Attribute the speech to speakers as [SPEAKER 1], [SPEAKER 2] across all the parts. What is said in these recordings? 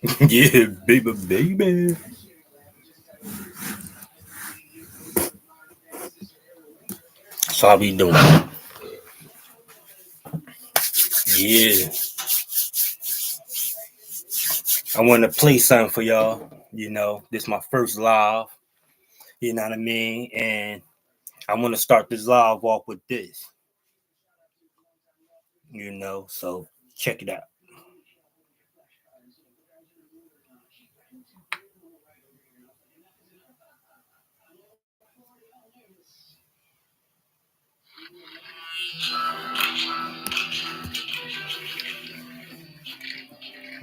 [SPEAKER 1] Yeah, baby. So how we doing? Yeah, I want to play something for y'all. This is my first live. You know what I mean? And I want to start this live off with this. So check it out.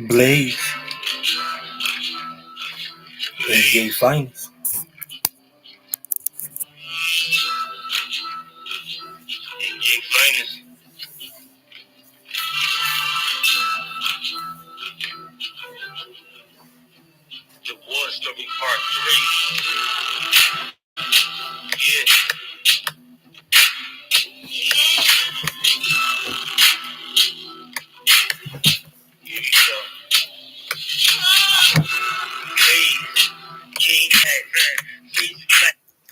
[SPEAKER 1] Blaze, AJ Finest.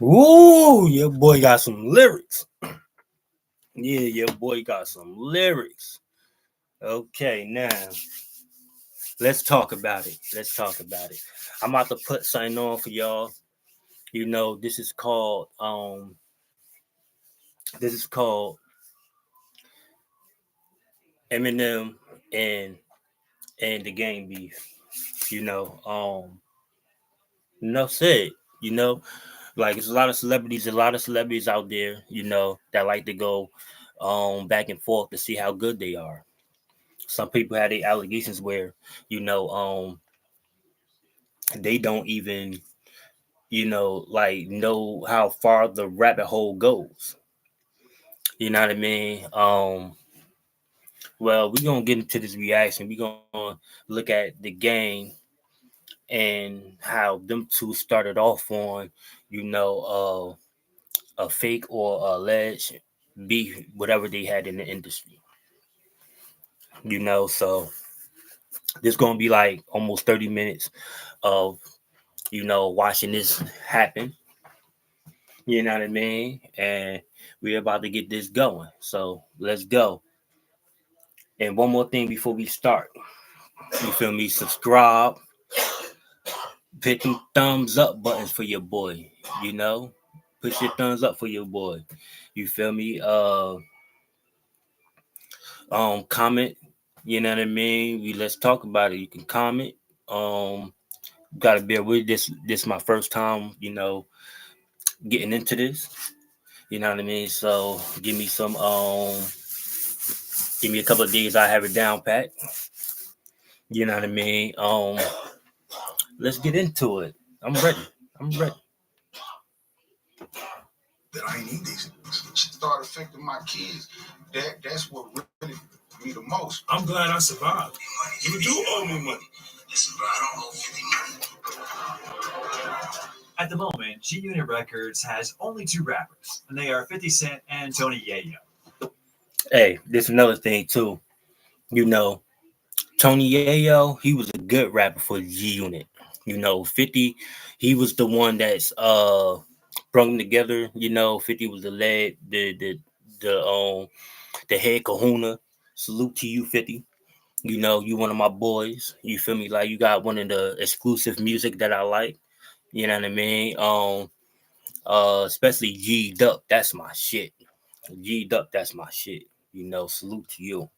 [SPEAKER 1] Woo, your boy got some lyrics. Yeah, your boy got some lyrics. Okay, now let's talk about it. I'm about to put something on for y'all. This is called Eminem and the Game Beef. Enough said. You know, like it's a lot of celebrities out there. That like to go back and forth to see how good they are. Some people had the allegations where they don't even like know how far the rabbit hole goes. You know what I mean? Well, we're gonna get into this reaction. We're gonna look at the game and how them two started off on, a fake or alleged beef, whatever they had in the industry. So this gonna be like almost 30 minutes of watching this happen. You know what I mean? And we're about to get this going. So let's go. And one more thing before we start. You feel me? Subscribe, hit them thumbs up buttons for your boy. You know, push your thumbs up for your boy. You feel me? Comment. You know what I mean? Let's talk about it. You can comment. Um, Gotta bear with this. This is my first time. Getting into this. You know what I mean? So give me a couple of days. I have it down pat. You know what I mean? Let's get into it. I'm ready. I'm ready.
[SPEAKER 2] That I ain't need these start affecting my kids. That's what really me the most. I'm glad I survived. You do owe me money. Listen, bro, I don't owe 50 money.
[SPEAKER 3] At the moment, G Unit Records has only two rappers, and they are 50 Cent and Tony Yayo.
[SPEAKER 1] Hey, there's another thing too. Tony Yayo, he was a good rapper for G Unit. 50, he was the one that's brought them together. 50 was the lead, the head kahuna. Salute to you, 50. You one of my boys. You feel me? Like you got one of the exclusive music that I like. You know what I mean? Especially G Duck, that's my shit. G Duck, that's my shit. Salute to you.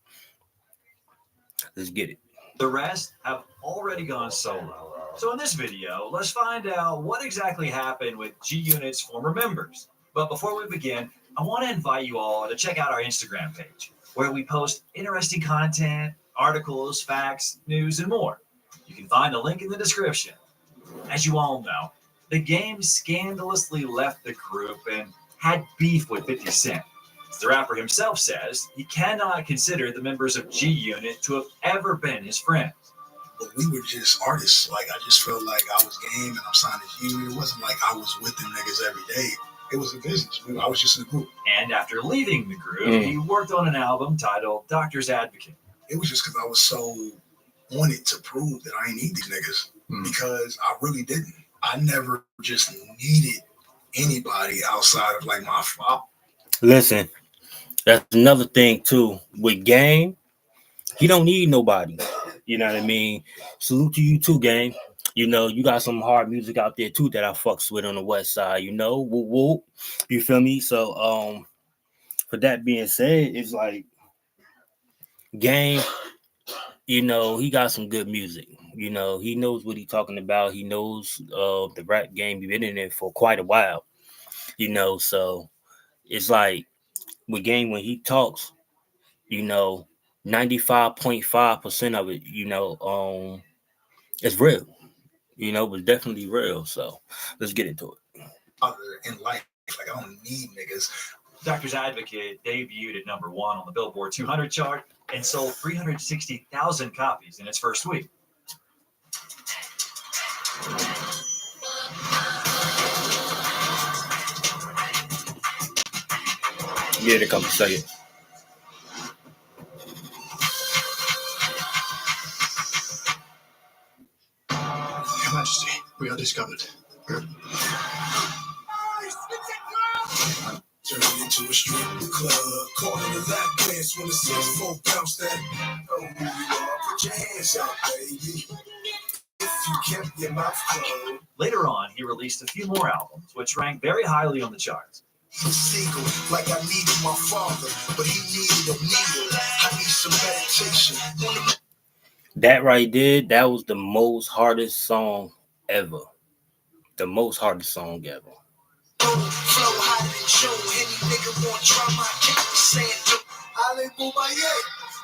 [SPEAKER 1] Let's get it.
[SPEAKER 3] The rest have already gone solo. So in this video, let's find out what exactly happened with G Unit's former members. But before we begin, I want to invite you all to check out our Instagram page, where we post interesting content, articles, facts, news, and more. You can find a link in the description. As you all know, the Game scandalously left the group and had beef with 50 Cent. The rapper himself says he cannot consider the members of G Unit to have ever been his friends.
[SPEAKER 2] But we were just artists. Like, I just felt like I was Game and I'm signed to G Unit. It wasn't like I was with them niggas every day. It was a business. I was just in a group.
[SPEAKER 3] And after leaving the group, he worked on an album titled Doctor's Advocate.
[SPEAKER 2] It was just because I was so wanted to prove that I ain't need these niggas because I really didn't. I never just needed anybody outside of like my father.
[SPEAKER 1] Listen, that's another thing too. With Game, he don't need nobody. You know what I mean? Salute to you too, Game. You know, you got some hard music out there too that I fucks with on the west side, you know. Whoop whoop. You feel me? So for that being said, it's like Game, you know, he got some good music. You know, he knows what he's talking about. He knows the rap game. He's been in it for quite a while. You know, so it's like with Game when he talks, you know, 95.5% of it, you know, it's real. You know, it was definitely real. So let's get into it.
[SPEAKER 2] In life, like I don't need niggas.
[SPEAKER 3] Doctor's Advocate debuted at #1 on the Billboard 200 chart and sold 360,000 copies in its first week.
[SPEAKER 1] Give it a couple seconds.
[SPEAKER 2] Your Majesty, we are discovered. Turning into a strip club, calling the lap dance when the 6-4 bounce that. Oh, you are, put your hands out, baby. If you kept your mouth closed.
[SPEAKER 3] Later on, he released a few more albums, which ranked very highly on the charts.
[SPEAKER 2] Single, like I needed my father, but he needed a needle. I need some meditation.
[SPEAKER 1] That right there, that was the most hardest song ever. The most hardest song ever.
[SPEAKER 2] Flow hotter than Joe. Any nigga want drama, I can't be saying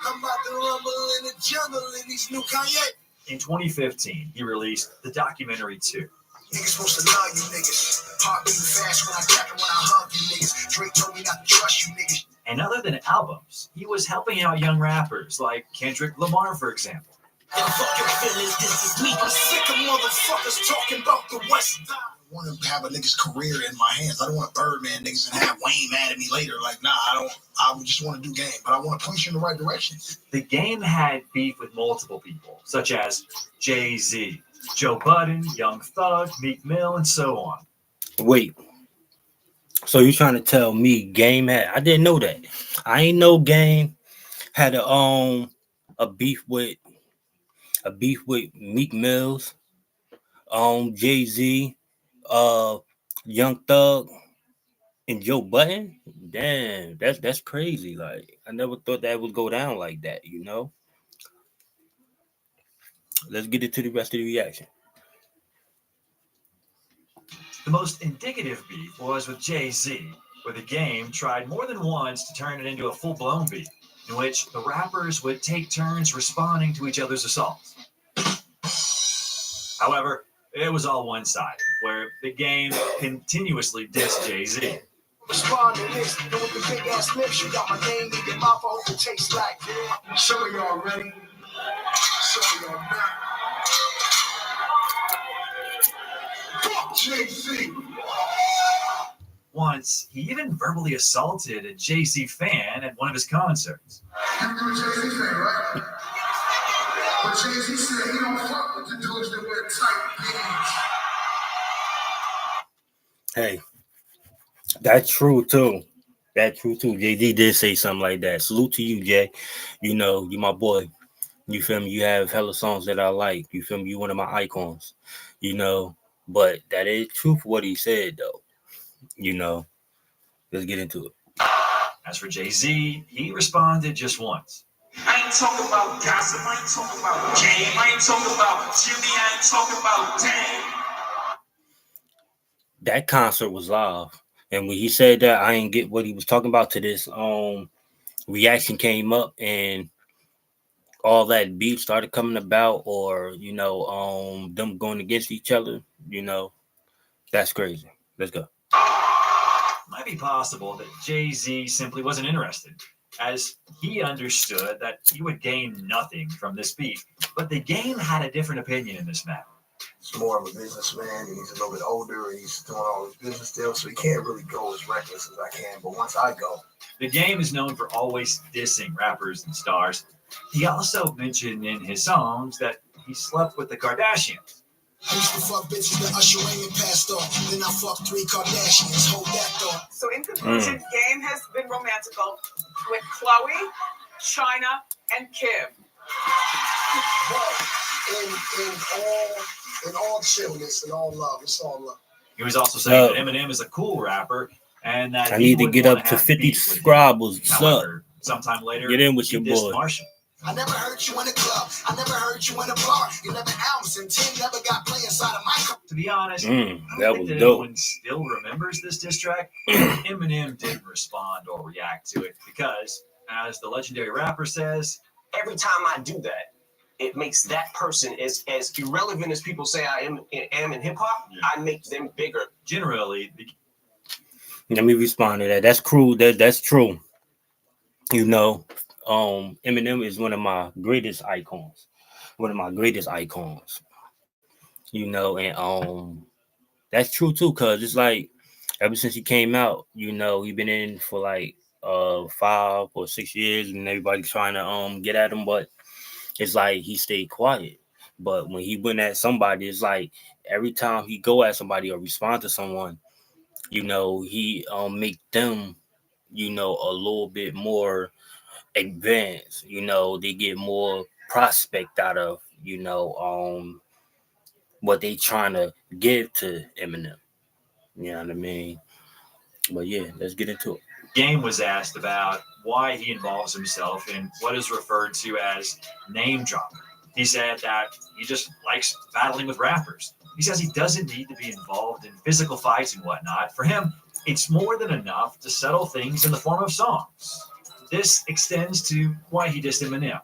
[SPEAKER 2] I'm about to rumble in the jungle in these new Kanye.
[SPEAKER 3] In 2015, he released the documentary 2.
[SPEAKER 2] Niggas supposed to love you niggas. Heart beating fast when I tap and when I hug you niggas. Drake told me not to trust you niggas.
[SPEAKER 3] And other than albums, he was helping out young rappers like Kendrick Lamar, for example.
[SPEAKER 2] Fucking feelings, this is me. I'm sick of motherfuckers talking about the West. I want to have a nigga's career in my hands. I don't want to Birdman niggas and have Wayne mad at me later. Like, nah, I don't. I just want to do game, but I want to push you in the right direction.
[SPEAKER 3] The Game had beef with multiple people, such as Jay-Z, Joe Budden, Young Thug, Meek Mill, and so on.
[SPEAKER 1] Wait. So you trying to tell me Game had? I didn't know that. I ain't know Game had a beef with Meek Mills, Jay-Z, Young Thug, and Joe Budden. Damn, that's crazy. Like I never thought that would go down like that. You know. Let's get into the rest of the reaction.
[SPEAKER 3] The most indicative beef was with Jay-Z, where the Game tried more than once to turn it into a full-blown beef, in which the rappers would take turns responding to each other's assaults. However, it was all one-sided, where the Game continuously dissed Jay-Z.
[SPEAKER 2] Respond to this, and with the big ass lips, you got my name in your mouth, I hope it tastes like. Some of y'all ready, some of y'all not. Fuck Jay-Z.
[SPEAKER 3] Once, he even verbally assaulted a Jay-Z fan at one of his concerts.
[SPEAKER 2] You're a Jay-Z fan, right? But Jay-Z said he don't fuck with the dudes that wear tight pants.
[SPEAKER 1] Hey, that's true too. That's true too. Jay-Z did say something like that. Salute to you, Jay. You know, you my boy. You feel me? You have hella songs that I like. You feel me? You one of my icons. You know, but that is true for what he said though. You know, let's get into it.
[SPEAKER 3] As for Jay-Z, he responded just once.
[SPEAKER 4] I ain't talking about gossip. I ain't talking about game. I ain't talking about Jimmy. I ain't talking about Dame.
[SPEAKER 1] That concert was live, and when he said that, I didn't get what he was talking about. To this reaction came up, and all that beef started coming about, or you know, them going against each other. You know, that's crazy. Let's go.
[SPEAKER 3] It might be possible that Jay-Z simply wasn't interested, as he understood that he would gain nothing from this beef. But the Game had a different opinion in this matter.
[SPEAKER 2] He's more of a businessman, and he's a little bit older, and he's doing all his business still, so he can't really go as reckless as I can. But once I go,
[SPEAKER 3] The Game is known for always dissing rappers and stars, He also mentioned in his songs that he slept with the Kardashians.
[SPEAKER 2] I used to fuck bitches that Usher Raymond passed off. Then I fucked 3 Kardashians. Hold that thought.
[SPEAKER 5] So in conclusion, Game has been romantical with Chloe, China, and Kim.
[SPEAKER 2] But in all chillness and all love, it's all love.
[SPEAKER 3] He was also saying that Eminem is a cool rapper and that
[SPEAKER 1] I need to get up to 50 subscribers.
[SPEAKER 3] However, sometime later,
[SPEAKER 1] get in with
[SPEAKER 3] he
[SPEAKER 1] your
[SPEAKER 3] dissed
[SPEAKER 1] boy.
[SPEAKER 3] Marshall.
[SPEAKER 2] I never heard you in a club. I never heard you in a bar. 11 ounce and 10 never got play inside of my cup.
[SPEAKER 3] To be honest,
[SPEAKER 1] That
[SPEAKER 3] I
[SPEAKER 1] was
[SPEAKER 3] think that
[SPEAKER 1] dope.
[SPEAKER 3] everyone still remembers this diss track. Eminem didn't respond or react to it because, as the legendary rapper says,
[SPEAKER 6] every time I do that, it makes that person as irrelevant as people say I am in hip hop.
[SPEAKER 3] Yeah.
[SPEAKER 6] I make them bigger.
[SPEAKER 3] Generally,
[SPEAKER 1] Let me respond to that. That's true. That's true. You know, Eminem is one of my greatest icons. One of my greatest icons. You know, and that's true too, cause it's like ever since he came out, you know, he been in for like 5 or 6 years, and everybody's trying to get at him, but it's like he stayed quiet. But when he went at somebody, it's like every time he go at somebody or respond to someone, you know, he make them, you know, a little bit more advanced. You know, they get more prospect out of, you know, what they trying to give to Eminem. You know what I mean? But yeah, let's get into it.
[SPEAKER 3] Game was asked about why he involves himself in what is referred to as name dropping. He said that he just likes battling with rappers. He says he doesn't need to be involved in physical fights and whatnot. For him, it's more than enough to settle things in the form of songs. This extends to why he dissed Eminem.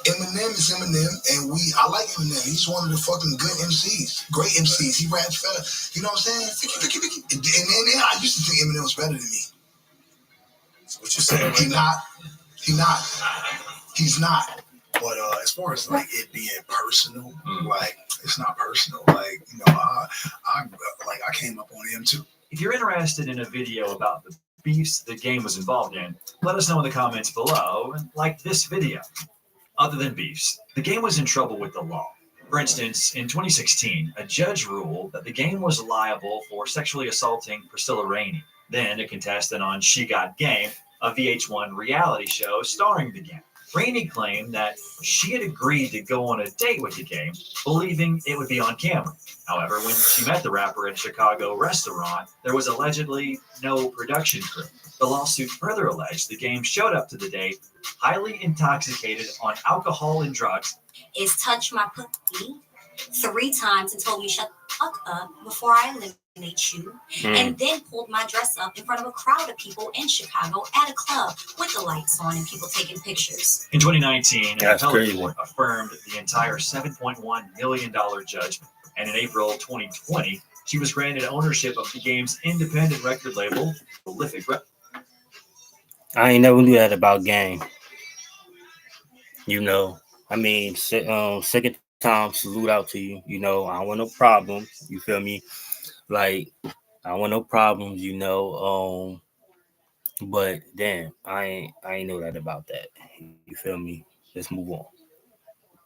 [SPEAKER 2] Eminem is Eminem, and I like Eminem. He's one of the fucking good MCs, great MCs. He raps fella, you know what I'm saying? And then I used to think Eminem was better than me.
[SPEAKER 7] So what you saying?
[SPEAKER 2] He's not.
[SPEAKER 7] But as far as like it being personal, like it's not personal. Like, you know, I came up on him too.
[SPEAKER 3] If you're interested in a video about the beefs the Game was involved in, let us know in the comments below, and like this video. Other than beefs, the Game was in trouble with the law. For instance, in 2016, a judge ruled that the Game was liable for sexually assaulting Priscilla Rainey, then a contestant on She Got Game, a VH1 reality show starring the Game. Rainey claimed that she had agreed to go on a date with the Game, believing it would be on camera. However, when she met the rapper at a Chicago restaurant, there was allegedly no production crew. The lawsuit further alleged the Game showed up to the date highly intoxicated on alcohol and drugs.
[SPEAKER 8] Is touched my pussy 3 times and told me shut the fuck up before I eliminate you, and then pulled my dress up in front of a crowd of people in Chicago at a club with the lights on and people taking pictures.
[SPEAKER 3] In 2019,
[SPEAKER 1] That's
[SPEAKER 3] an appellate
[SPEAKER 1] crazy.
[SPEAKER 3] court affirmed the entire $7.1 million judgment, and in April 2020, she was granted ownership of the Game's independent record label, Prolific.
[SPEAKER 1] I ain't never knew that about Game. You know, I mean, second time salute out to you. You know, I don't want no problems. You feel me? Like, I don't want no problems. You know, but damn, I ain't know that about that. You feel me? Let's move on.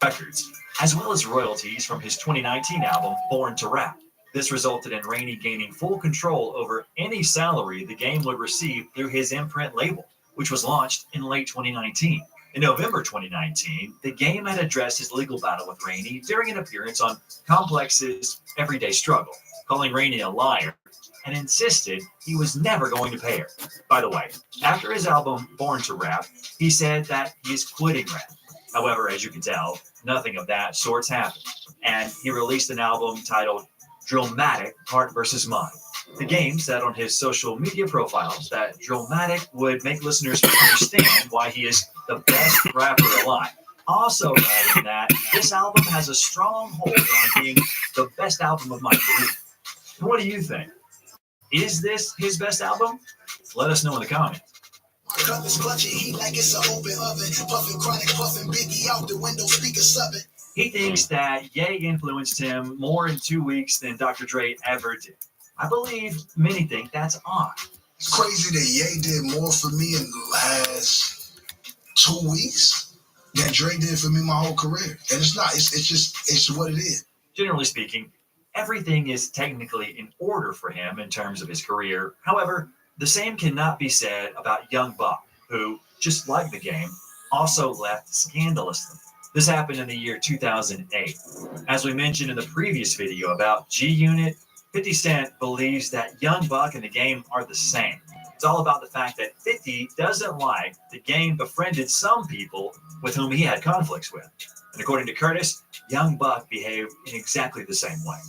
[SPEAKER 3] Records, as well as royalties from his 2019 album, Born to Rap. This resulted in Rainey gaining full control over any salary the Game would receive through his imprint label, which was launched in late 2019. In November 2019, the Game had addressed his legal battle with Rainey during an appearance on Complex's Everyday Struggle, calling Rainey a liar, and insisted he was never going to pay her. By the way, after his album Born to Rap, he said that he is quitting rap. However, as you can tell, nothing of that sort's happened, and he released an album titled Drillmatic Heart vs. Mind. The Game said on his social media profiles that Drillmatic would make listeners understand why he is the best rapper alive. Also adding that this album has a strong hold on being the best album of my career. What do you think? Is this his best album? Let us know in the comments.
[SPEAKER 2] Cutlass clutching heat like it's an open oven. Puffing chronic, puffing Biggie out the window, speaker subbing.
[SPEAKER 3] He thinks that Ye influenced him more in 2 weeks than Dr. Dre ever did. I believe many think that's odd.
[SPEAKER 2] It's crazy that Ye did more for me in the last 2 weeks
[SPEAKER 7] that Dre did for me my whole career. And it's not. It's what it is.
[SPEAKER 3] Generally speaking, everything is technically in order for him in terms of his career. However, the same cannot be said about Young Buck, who, just like the game, also left scandalously. This happened in the year 2008. As we mentioned in the previous video about G Unit, 50 Cent believes that Young Buck and the game are the same. It's all about the fact that 50 doesn't like the game befriended some people with whom he had conflicts with. And according to Curtis, Young Buck behaved in exactly the same way.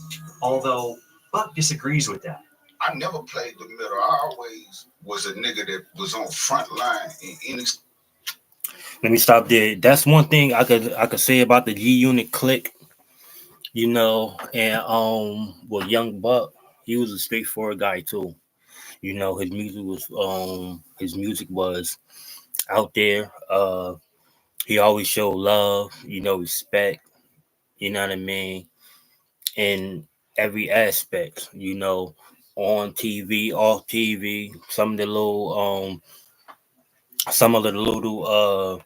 [SPEAKER 3] Although Buck disagrees with that.
[SPEAKER 2] I never played the middle. I always was a nigga that was on front line in any.
[SPEAKER 1] Let me stop there. That's one thing I could say about the G Unit clique, and well, Young Buck, he was a straightforward guy too. His music was out there. He always showed love, respect, you know what I mean, in every aspect, on TV, off TV, some of the little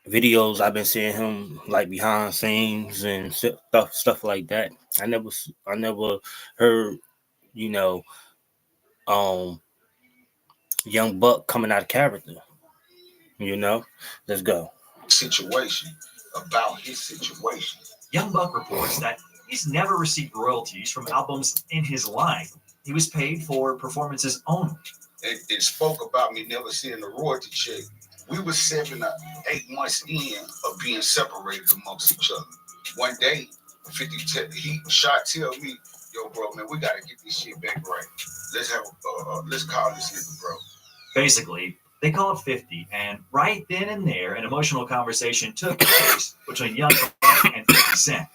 [SPEAKER 1] videos I've been seeing him like behind scenes and stuff like that. I never heard, you know, um Young Buck coming out of character, you know. Let's go.
[SPEAKER 2] Situation about his situation.
[SPEAKER 3] Young Buck reports that he's never received royalties from albums in his life. He was paid for performances only.
[SPEAKER 2] It spoke about me never seeing a royalty check. We were 7 or 8 months in of being separated amongst each other. One day, 50 he shot tell me, "Yo, bro, man, we gotta get this shit back right. Let's call this nigga, bro."
[SPEAKER 3] Basically, they called 50, and right then and there, an emotional conversation took place between Young Buck and 50 Cent.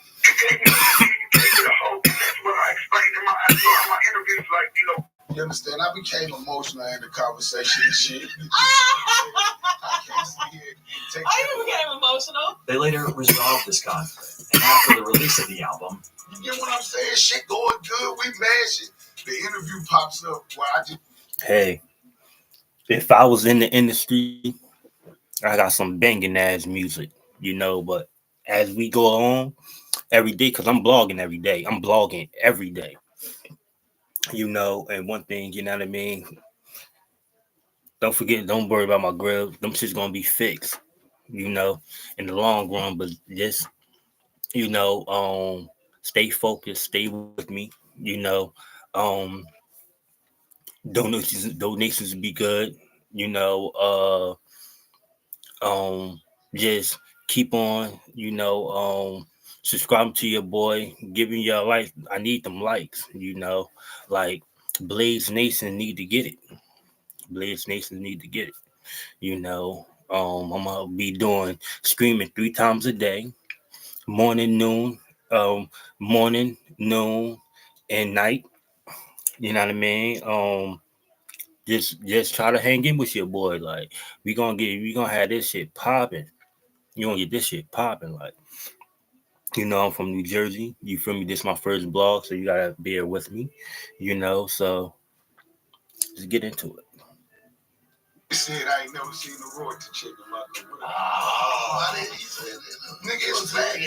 [SPEAKER 2] You understand? I became emotional in the conversation and shit.
[SPEAKER 5] I became emotional.
[SPEAKER 3] They later resolved this conflict, and after the release of the album,
[SPEAKER 2] you get what I'm saying? Shit going good. We mashing. The interview pops up where I just.
[SPEAKER 1] Hey, if I was in the industry, I got some banging ass music, but as we go on every day, because I'm blogging every day. I'm blogging every day. And one thing, you know what I mean? Don't worry about my grill. Them shit's gonna be fixed, in the long run. But just, stay focused, stay with me, um, donations be good, you know, just keep on, subscribing to your boy, giving your likes. I need them likes, like Blaze Nation need to get it. Blaze Nation need to get it. I'm gonna be doing streaming 3 times a day, morning, noon, morning, noon, and night. You know what I mean? Just try to hang in with your boy. Like we gonna have this shit popping. You gonna get this shit popping. Like, I'm from New Jersey. You feel me? This is my first blog, so you gotta bear with me. So just get into it.
[SPEAKER 2] Said I ain't never seen a royalty check in my career. Why did he say that? Nigga, it's bad.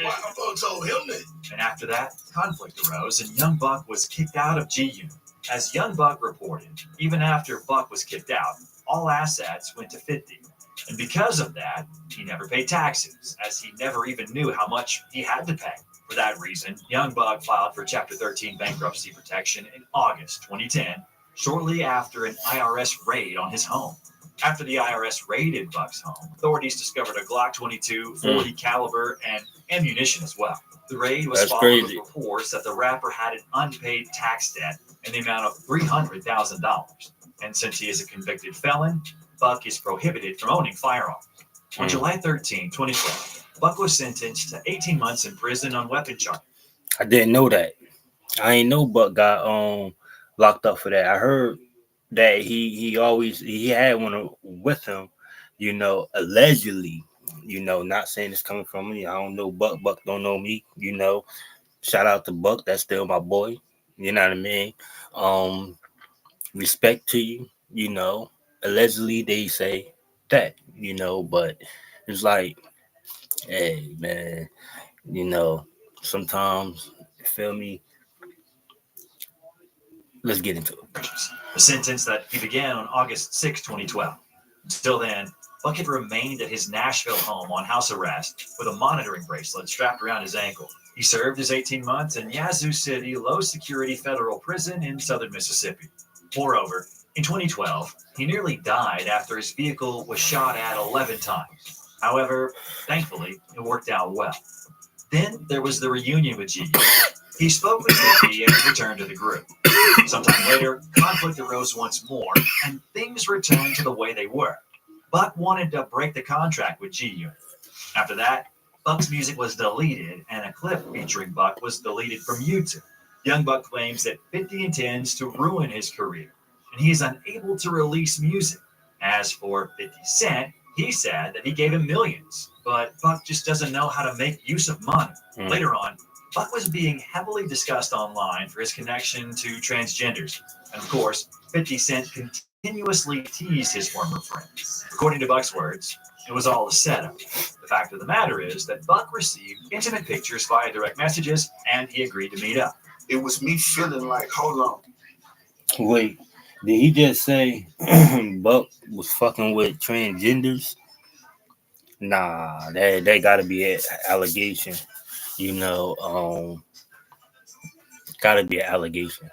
[SPEAKER 2] I told him that.
[SPEAKER 3] And after that, conflict arose, and Young Buck was kicked out of G Unit. As Young Buck reported, even after Buck was kicked out, all assets went to 50. And because of that, he never paid taxes, as he never even knew how much he had to pay. For that reason, Young Buck filed for Chapter 13 bankruptcy protection in August 2010, shortly after an IRS raid on his home. After the IRS raided Buck's home, authorities discovered a Glock 22, 40 caliber, and ammunition as well. The raid was followed with reports that the rapper had an unpaid tax debt in the amount of $300,000. And since he is a convicted felon, Buck is prohibited from owning firearms. On July 13, 2012, Buck was sentenced to 18 months in prison on weapon charges.
[SPEAKER 1] I didn't know that. I ain't know Buck got locked up for that. I heard that he had one with him, allegedly. Not saying it's coming from me. I don't know Buck. Buck don't know me. Shout out to Buck. That's still my boy. You know what I mean? Respect to you. Allegedly they say, that, you know. But it's like, hey, man, you know, sometimes, feel me. Let's get into it.
[SPEAKER 3] A sentence that he began on August 6, 2012. Until then, Buck had remained at his Nashville home on house arrest with a monitoring bracelet strapped around his ankle. He served his 18 months in Yazoo City low security federal prison in southern Mississippi. Moreover, in 2012, he nearly died after his vehicle was shot at 11 times. However, thankfully, it worked out well. Then there was the reunion with G. He spoke with 50 and returned to the group. Sometime later, conflict arose once more, and things returned to the way they were. Buck wanted to break the contract with G-Unit. After that, Buck's music was deleted, and a clip featuring Buck was deleted from YouTube. Young Buck claims that 50 intends to ruin his career, and he is unable to release music. As for 50 Cent, he said that he gave him millions, but Buck just doesn't know how to make use of money. Later on, Buck was being heavily discussed online for his connection to transgenders. And of course, 50 Cent continuously teased his former friends. According to Buck's words, it was all a setup. The fact of the matter is that Buck received intimate pictures via direct messages, and he agreed to meet up.
[SPEAKER 7] It was me feeling like, hold on.
[SPEAKER 1] Wait, did he just say Buck was fucking with transgenders? Nah, that gotta be an allegation. You know, gotta be an allegation.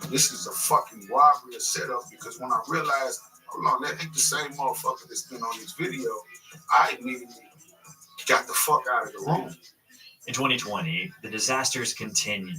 [SPEAKER 7] This is a fucking robbery setup, because when I realized, hold on, that ain't the same motherfucker that's been on this video, I immediately got the fuck out of the room.
[SPEAKER 3] In 2020, the disasters continued.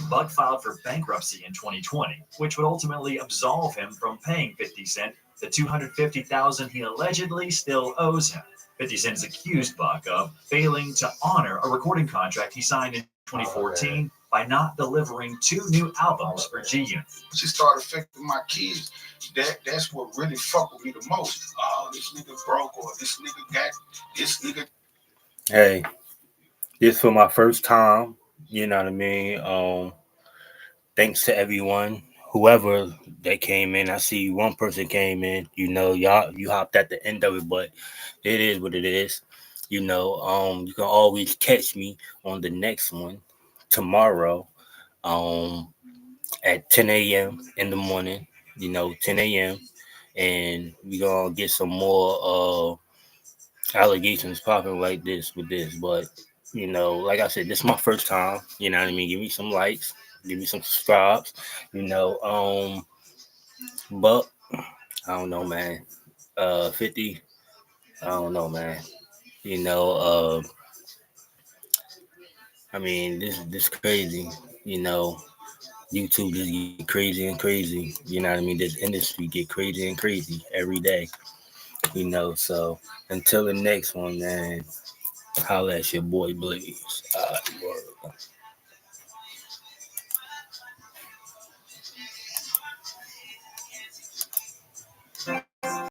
[SPEAKER 3] Buck filed for bankruptcy in 2020, which would ultimately absolve him from paying 50 Cent the $250,000 he allegedly still owes him. 50 Cent has accused Buck of failing to honor a recording contract he signed in 2014 by not delivering 2 new albums for G-Unit.
[SPEAKER 7] She started affecting my kids. That's what really fucked with me the most. Oh, this nigga broke, or this nigga got this nigga.
[SPEAKER 1] Hey, this for my first time. You know what I mean? Thanks to everyone, whoever that came in. I see one person came in. You know, y'all, you hopped at the end of it, but it is what it is. You know, you can always catch me on the next one tomorrow, at 10 a.m. in the morning. You know, 10 a.m. and we gonna get some more allegations popping like this with this. But you know, like I said, this is my first time. You know what I mean? Give me some likes, give me some subscribes. You know, but I don't know, man. 50. I don't know, man. You know, I mean, this crazy. You know, YouTube just get crazy and crazy. You know what I mean? This industry get crazy and crazy every day. You know, so until the next one, man. Holla at your boy Blaze. Word.